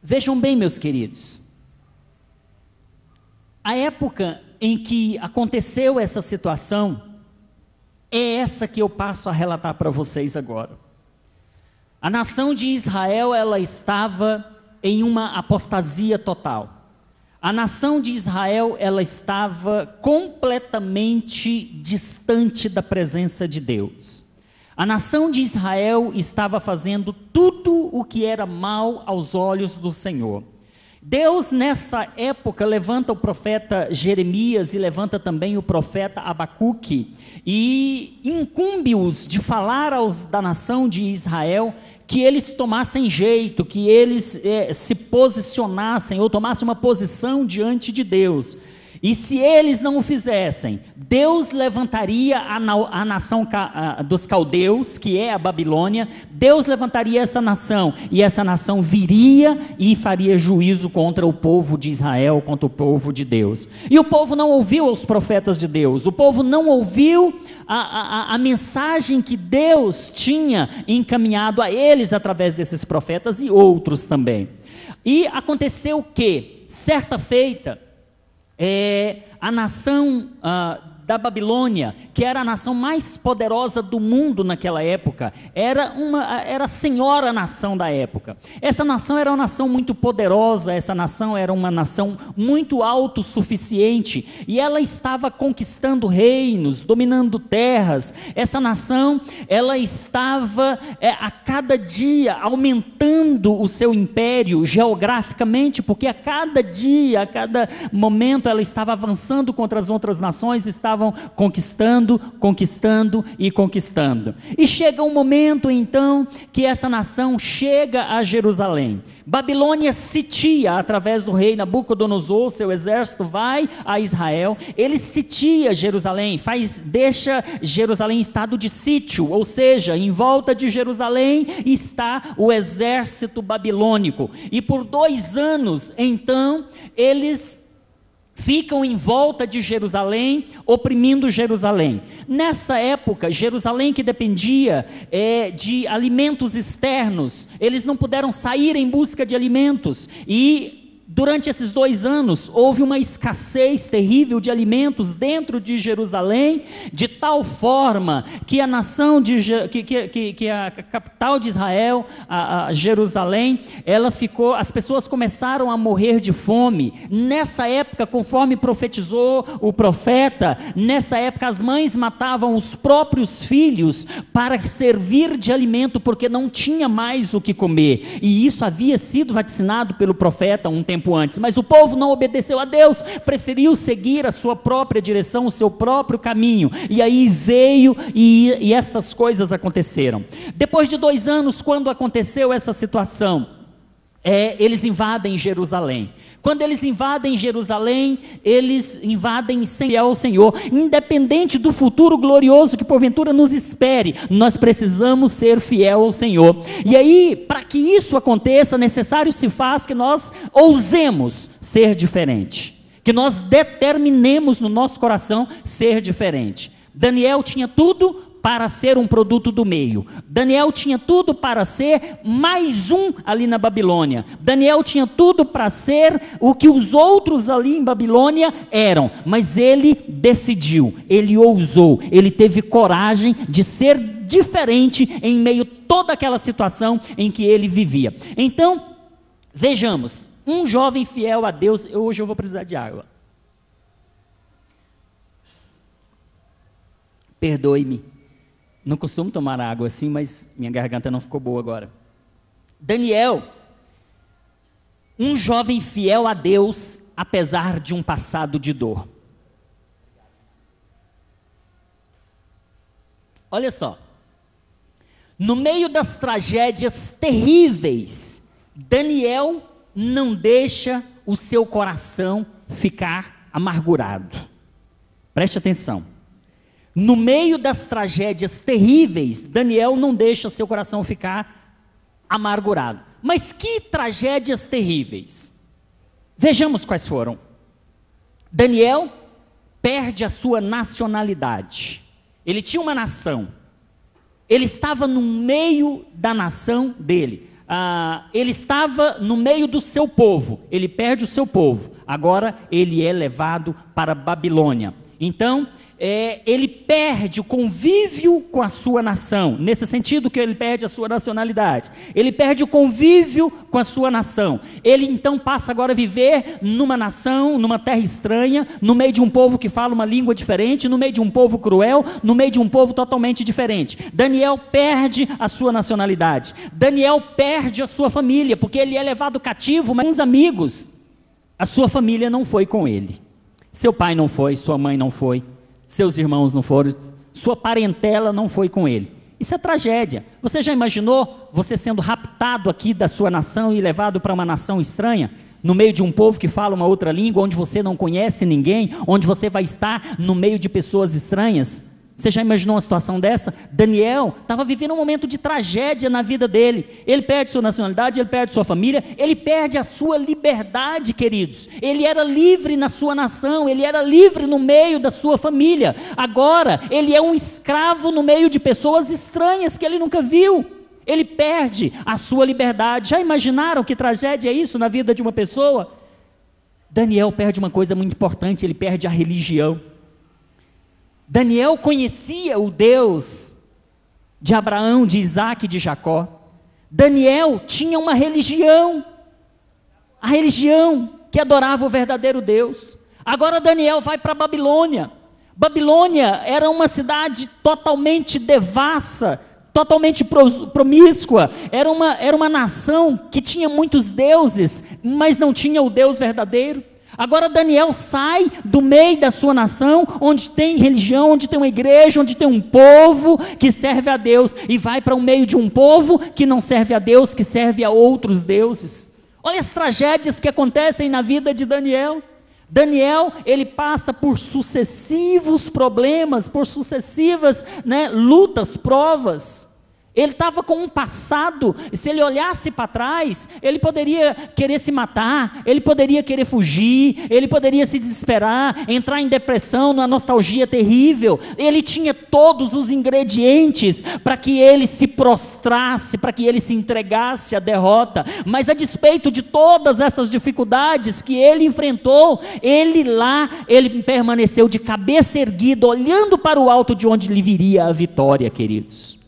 Vejam bem, meus queridos, a época em que aconteceu essa situação é essa que eu passo a relatar para vocês agora. A nação de Israel, ela estava em uma apostasia total. A nação de Israel, ela estava completamente distante da presença de Deus. A nação de Israel estava fazendo tudo o que era mal aos olhos do Senhor. Deus, nessa época, levanta o profeta Jeremias e levanta também o profeta Abacuque e incumbe-os de falar da nação de Israel que eles tomassem jeito, que eles se posicionassem ou tomassem uma posição diante de Deus. E se eles não o fizessem, Deus levantaria a nação dos caldeus, que é a Babilônia, Deus levantaria essa nação, e essa nação viria e faria juízo contra o povo de Israel, contra o povo de Deus. E o povo não ouviu os profetas de Deus, o povo não ouviu a mensagem que Deus tinha encaminhado a eles através desses profetas e outros também. E aconteceu que, certa feita, a nação da Babilônia, que era a nação mais poderosa do mundo naquela época, era a senhora nação da época. Essa nação era uma nação muito poderosa, essa nação era uma nação muito autossuficiente, e ela estava conquistando reinos, dominando terras. Essa nação, ela estava a cada dia aumentando o seu império geograficamente, porque a cada dia, a cada momento ela estava avançando contra as outras nações, estavam conquistando e conquistando. E chega um momento então que essa nação chega a Jerusalém. Babilônia sitia, através do rei Nabucodonosor, seu exército vai a Israel, ele sitia Jerusalém, deixa Jerusalém em estado de sítio, ou seja, em volta de Jerusalém está o exército babilônico, e por 2 anos, então, eles ficam em volta de Jerusalém, oprimindo Jerusalém. Nessa época, Jerusalém, que dependia de alimentos externos, eles não puderam sair em busca de alimentos, e durante esses 2 anos, houve uma escassez terrível de alimentos dentro de Jerusalém, de tal forma que a nação, que a capital de Israel, a Jerusalém, as pessoas começaram a morrer de fome. Nessa época, conforme profetizou o profeta, nessa época as mães matavam os próprios filhos para servir de alimento, porque não tinha mais o que comer, e isso havia sido vaticinado pelo profeta um tempo antes, mas o povo não obedeceu a Deus, preferiu seguir a sua própria direção, o seu próprio caminho, e aí veio e estas coisas aconteceram. Depois de 2 anos, quando aconteceu essa situação, eles invadem Jerusalém. Quando eles invadem Jerusalém, eles invadem sem fiel ao Senhor. Independente do futuro glorioso que porventura nos espere, nós precisamos ser fiel ao Senhor. E aí, para que isso aconteça, necessário se faz que nós ousemos ser diferente, que nós determinemos no nosso coração ser diferente. Daniel tinha tudo para ser um produto do meio. Daniel tinha tudo para ser mais um ali na Babilônia. Daniel tinha tudo para ser o que os outros ali em Babilônia eram, mas ele decidiu, ele ousou, ele teve coragem de ser diferente em meio a toda aquela situação em que ele vivia. Então, vejamos, um jovem fiel a Deus. Hoje eu vou precisar de água. Perdoe-me. Não costumo tomar água assim, mas minha garganta não ficou boa agora. Daniel, um jovem fiel a Deus, apesar de um passado de dor. Olha só, no meio das tragédias terríveis, Daniel não deixa o seu coração ficar amargurado. Preste atenção. No meio das tragédias terríveis, Daniel não deixa seu coração ficar amargurado. Mas que tragédias terríveis? Vejamos quais foram. Daniel perde a sua nacionalidade. Ele tinha uma nação. Ele estava no meio da nação dele. ele estava no meio do seu povo, ele perde o seu povo, agora ele é levado para a Babilônia. Então, ele perde o convívio com a sua nação, nesse sentido que ele perde a sua nacionalidade, ele perde o convívio com a sua nação, ele então passa agora a viver numa nação, numa terra estranha, no meio de um povo que fala uma língua diferente, no meio de um povo cruel, no meio de um povo totalmente diferente. Daniel perde a sua nacionalidade, Daniel perde a sua família, porque ele é levado cativo, mas os amigos, a sua família não foi com ele, seu pai não foi, sua mãe não foi, seus irmãos não foram, sua parentela não foi com ele. Isso é tragédia. Você já imaginou você sendo raptado aqui da sua nação e levado para uma nação estranha, no meio de um povo que fala uma outra língua, onde você não conhece ninguém, onde você vai estar no meio de pessoas estranhas? Você já imaginou uma situação dessa? Daniel estava vivendo um momento de tragédia na vida dele. Ele perde sua nacionalidade, ele perde sua família, ele perde a sua liberdade, queridos. Ele era livre na sua nação, ele era livre no meio da sua família. Agora, ele é um escravo no meio de pessoas estranhas que ele nunca viu. Ele perde a sua liberdade. Já imaginaram que tragédia é isso na vida de uma pessoa? Daniel perde uma coisa muito importante, ele perde a religião. Daniel conhecia o Deus de Abraão, de Isaac e de Jacó. Daniel tinha uma religião, a religião que adorava o verdadeiro Deus. Agora Daniel vai para a Babilônia. Babilônia era uma cidade totalmente devassa, totalmente promíscua, era uma nação que tinha muitos deuses, mas não tinha o Deus verdadeiro. Agora Daniel sai do meio da sua nação, onde tem religião, onde tem uma igreja, onde tem um povo que serve a Deus, e vai para o meio de um povo que não serve a Deus, que serve a outros deuses. Olha as tragédias que acontecem na vida de Daniel. Daniel, ele passa por sucessivos problemas, por sucessivas lutas, provas. Ele estava com um passado, e se ele olhasse para trás, ele poderia querer se matar, ele poderia querer fugir, ele poderia se desesperar, entrar em depressão, numa nostalgia terrível. Ele tinha todos os ingredientes para que ele se prostrasse, para que ele se entregasse à derrota, mas a despeito de todas essas dificuldades que ele enfrentou, ele permaneceu de cabeça erguida, olhando para o alto de onde lhe viria a vitória, queridos.